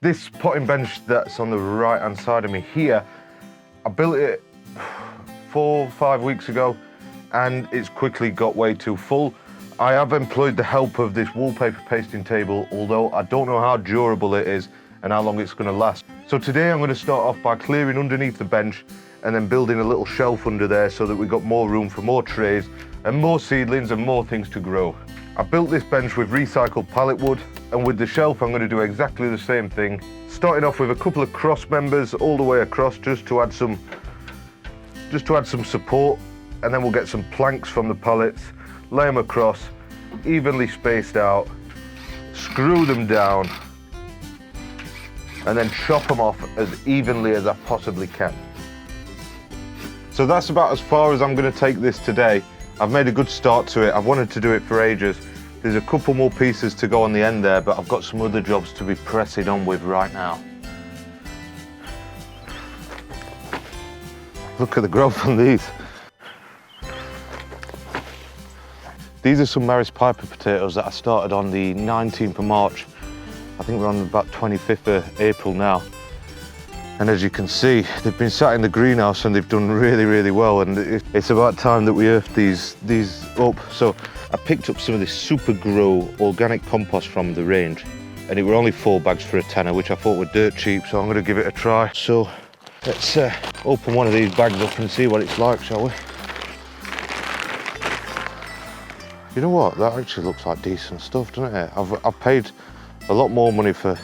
This potting bench that's on the right hand side of me here, I built it 4 or 5 weeks ago and it's quickly got way too full. I have employed the help of this wallpaper pasting table, although I don't know how durable it is and how long it's going to last. So today I'm going to start off by clearing underneath the bench and then building a little shelf under there so that we've got more room for more trays and more seedlings and more things to grow. I built this bench with recycled pallet wood, and with the shelf I'm going to do exactly the same thing, starting off with a couple of cross members all the way across just to add some support, and then we'll get some planks from the pallets, lay them across, evenly spaced out, screw them down, and then chop them off as evenly as I possibly can. So that's about as far as I'm going to take this today. I've made a good start to it. I've wanted to do it for ages. There's a couple more pieces to go on the end there, but I've got some other jobs to be pressing on with right now. Look at the growth on these. These are some Maris Piper potatoes that I started on the 19th of March. I think we're on about 25th of April now. And as you can see, they've been sat in the greenhouse and they've done really, really well. And it's about time that we earth these up. So I picked up some of this Super Grow organic compost from the range. And it were only 4 bags for a tenner, which I thought were dirt cheap. So I'm going to give it a try. So let's open one of these bags up and see what it's like, shall we? You know what? That actually looks like decent stuff, doesn't it? I've paid a lot more money for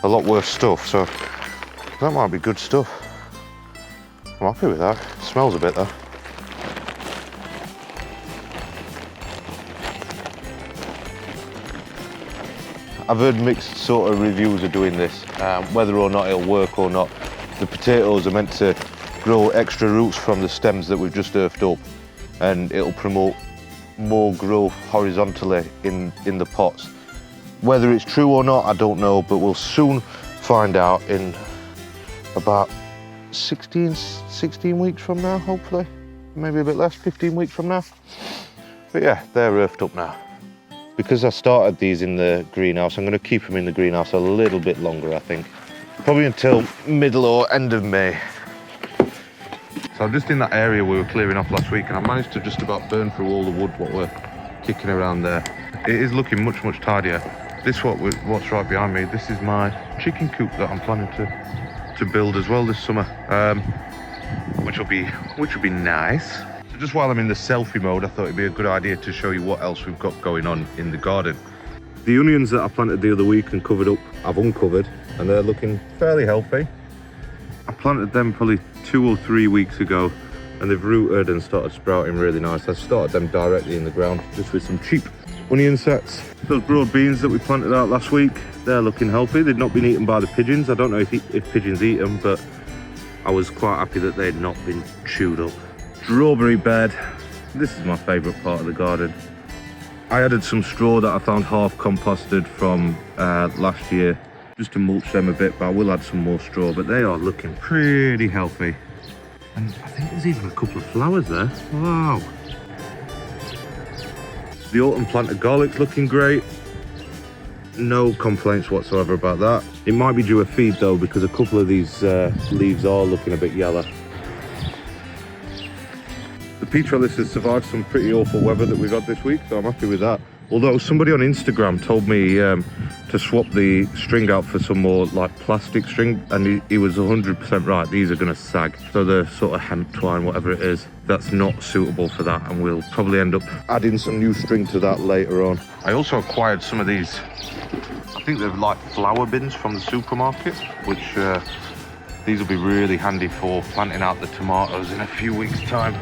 a lot worse stuff. So that might be good stuff. I'm happy with that. It smells a bit though. I've heard mixed sort of reviews of doing this, whether or not it'll work or not. The potatoes are meant to grow extra roots from the stems that we've just earthed up, and it'll promote more growth horizontally in the pots. Whether it's true or not, I don't know, but we'll soon find out in about 16 weeks from now, hopefully. Maybe a bit less, 15 weeks from now. But yeah, they're earthed up now. Because I started these in the greenhouse, I'm going to keep them in the greenhouse a little bit longer, I think. Probably until middle or end of May. So I'm just in that area we were clearing off last week, and I managed to just about burn through all the wood what we're kicking around there. It is looking much, much tidier. This what's right behind me, this is my chicken coop that I'm planning to build as well this summer, which will be nice. So just while I'm in the selfie mode, I thought it'd be a good idea to show you what else we've got going on in the garden. The onions that I planted the other week and covered up, I've uncovered, and they're looking fairly healthy. I planted them probably 2 or 3 weeks ago, and they've rooted and started sprouting really nice. I started them directly in the ground, just with some cheap onion sets. Those broad beans that we planted out last week, they're looking healthy. They'd not been eaten by the pigeons. I don't know if pigeons eat them, but I was quite happy that they'd not been chewed up. Strawberry bed. This is my favourite part of the garden. I added some straw that I found half composted from last year, just to mulch them a bit, but I will add some more straw, but they are looking pretty healthy. And I think there's even a couple of flowers there. Wow. The autumn planted garlic's looking great. No complaints whatsoever about that. It might be due a feed though, because a couple of these leaves are looking a bit yellow. The pea trellis has survived some pretty awful weather that we got this week, so I'm happy with that. Although somebody on Instagram told me to swap the string out for some more like plastic string, and he was 100% right. These are going to sag. So the sort of hemp twine, whatever it is, that's not suitable for that, and we'll probably end up adding some new string to that later on. I also acquired some of these, I think they're like flower bins from the supermarket, which these will be really handy for planting out the tomatoes in a few weeks' time,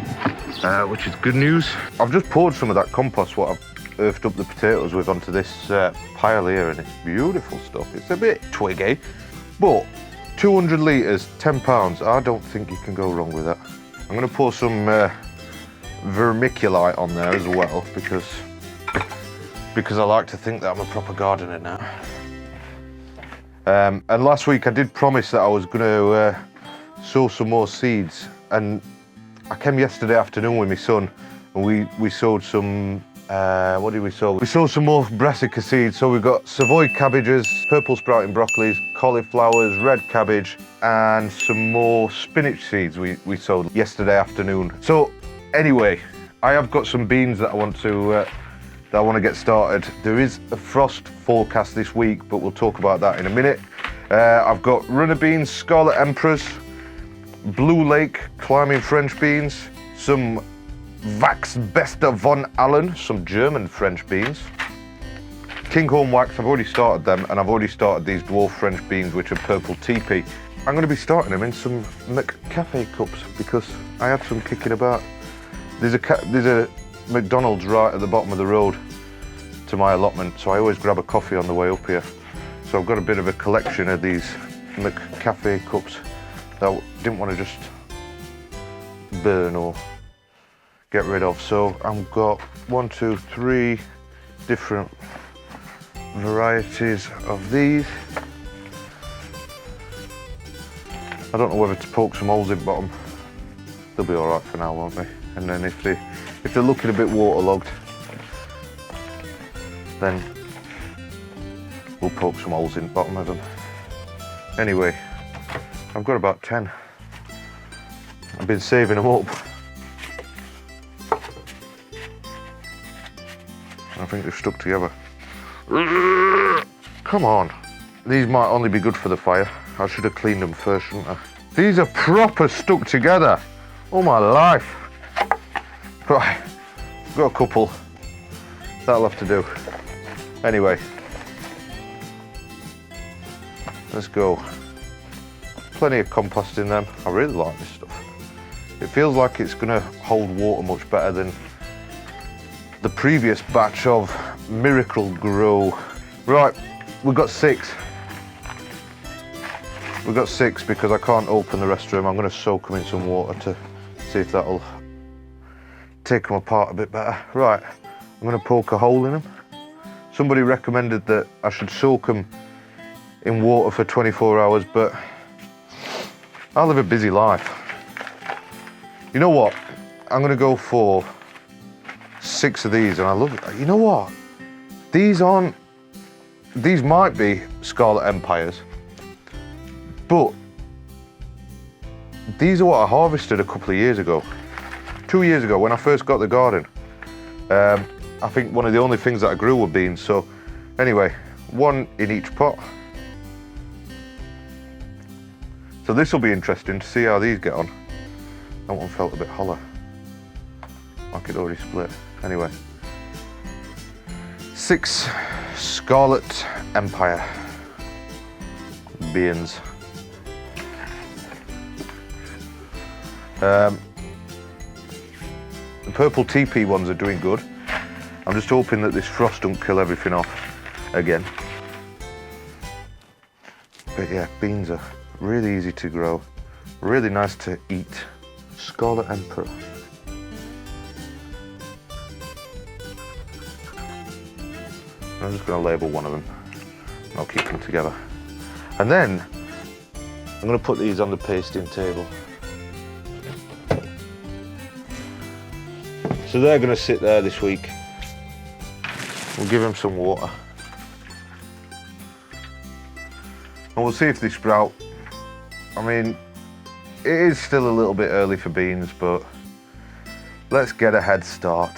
which is good news. I've just poured some of that compost, what I've earthed up the potatoes with, onto this pile here, and it's beautiful stuff. It's a bit twiggy, but 200 litres, £10, I don't think you can go wrong with that. I'm going to pour some vermiculite on there as well, because I like to think that I'm a proper gardener now. And last week I did promise that I was going to sow some more seeds, and I came yesterday afternoon with my son, and we sowed some What did we sow? We sowed some more brassica seeds. So we've got Savoy cabbages, purple sprouting broccolis, cauliflowers, red cabbage, and some more spinach seeds we sowed yesterday afternoon. So anyway, I have got some beans that I want to get started. There is a frost forecast this week, but we'll talk about that in a minute. I've got runner beans, Scarlet Emperors, Blue Lake climbing French beans, some Vax Bester von Allen, some German French beans, Kinghorn Wax. I've already started them, and I've already started these dwarf French beans, which are purple teepee. I'm going to be starting them in some McCafe cups because I have some kicking about. There's a McDonald's right at the bottom of the road to my allotment, so I always grab a coffee on the way up here. So I've got a bit of a collection of these McCafe cups that I didn't want to just burn or get rid of. So I've got 1, 2, 3 different varieties of these. I don't know whether to poke some holes in bottom. They'll be all right for now, won't they? And then if they're looking a bit waterlogged, then we'll poke some holes in the bottom of them. Anyway, I've got about 10. I've been saving them up. I think they've stuck together. Come on. These might only be good for the fire. I should have cleaned them first, shouldn't I? These are proper stuck together. Oh my life. Right, got a couple. That'll have to do. Anyway, let's go. Plenty of compost in them. I really like this stuff. It feels like it's gonna hold water much better than the previous batch of Miracle Grow. Right, we've got 6. We've got 6 because I can't open the rest of them. I'm gonna soak them in some water to see if that'll take them apart a bit better. Right, I'm gonna poke a hole in them. Somebody recommended that I should soak them in water for 24 hours, but I live a busy life. You know what? I'm gonna go for 6 of these, and I love it. You know what? These might be Scarlet Empires, but these are what I harvested a couple of years ago. 2 years ago when I first got the garden. I think one of the only things that I grew were beans. So anyway, 1 in each pot. So this will be interesting to see how these get on. That one felt a bit hollow, like it already split. Anyway, 6 Scarlet Empire beans. The purple teepee ones are doing good. I'm just hoping that this frost don't kill everything off again. But yeah, beans are really easy to grow, really nice to eat. Scarlet Emperor. I'm just going to label one of them and I'll keep them together. And then I'm going to put these on the pasting table. So they're going to sit there this week. We'll give them some water. And we'll see if they sprout. I mean, it is still a little bit early for beans, but let's get a head start.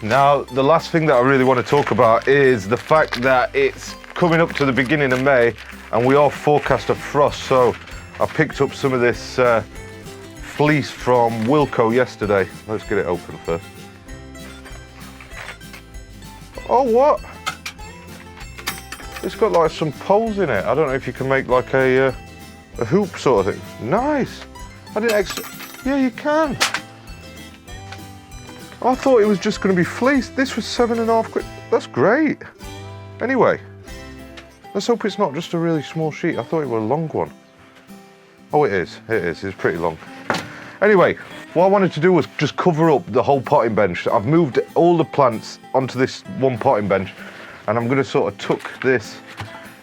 Now, the last thing that I really want to talk about is the fact that it's coming up to the beginning of May and we are forecast a frost. So I picked up some of this fleece from Wilco yesterday. Let's get it open first. Oh, what? It's got like some poles in it. I don't know if you can make like a hoop sort of thing. Nice. I didn't yeah, you can. I thought it was just going to be fleece. This was £7.50. That's great. Anyway, let's hope it's not just a really small sheet. I thought it was a long one. Oh, it is. It is. It's pretty long. Anyway, what I wanted to do was just cover up the whole potting bench. I've moved all the plants onto this one potting bench, and I'm going to sort of tuck this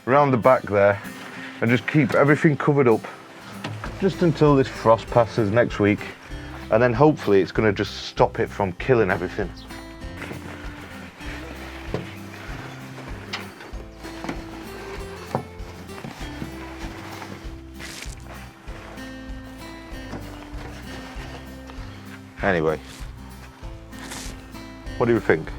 around the back there and just keep everything covered up just until this frost passes next week. And then hopefully it's going to just stop it from killing everything. Anyway, what do you think?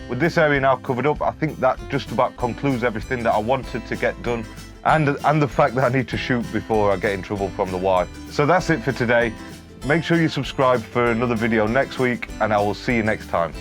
With this area now covered up, I think that just about concludes everything that I wanted to get done, and the fact that I need to shoot before I get in trouble from the wife. So that's it for today. Make sure you subscribe for another video next week, and I will see you next time.